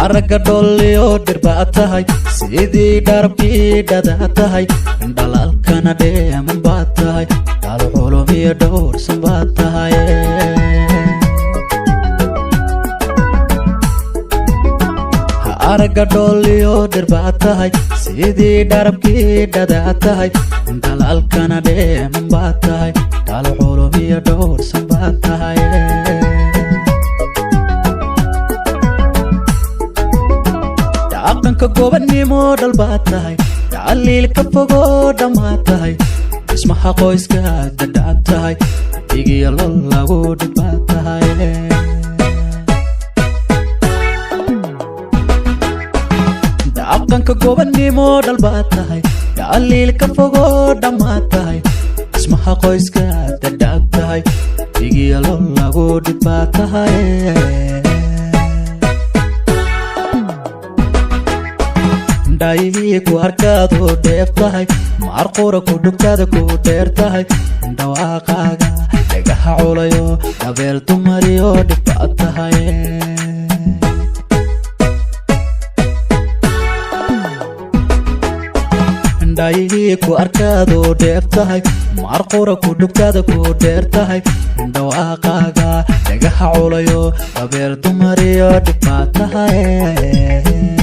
araga dholliyo dhirbaad tahay sidii dharabkii dhadaad tahay dhalalkana dheeman baad tahay dal culum iyo dhowrsan baad tahay araga dholliyo dhirbaad tahay sidii dharabkii dhadaad tahay dhalalkana dheeman baad tahay dal culum iyo dhowrsan baad tahay aqanka gobadnimo dhalbaad tahay tacaliil ka fogo dhammaad tahay dhismaha qoyska dadhaab tahay digiyo lol lagu dhibbaad tahay aqanka gobadnimo dhalbaad tahay tacaliil ka fogo dhammaad tahay dhismaha qoyska dadhaab tahay digiyo lol lagu dhibbaad tahay ku harkaadu dheef tahay maarqura ku dhugtaada ku dheer tahay dhawaaqaaga dhagaha culayo dabeel dumariyo dhibbaad tahay dhaayihii ku arkaadu dheef tahay maarqura ku dhugtaada ku dheer tahay dhawaaqaaga dhagaha culayo dabeel dumariyo dhibbaad tahay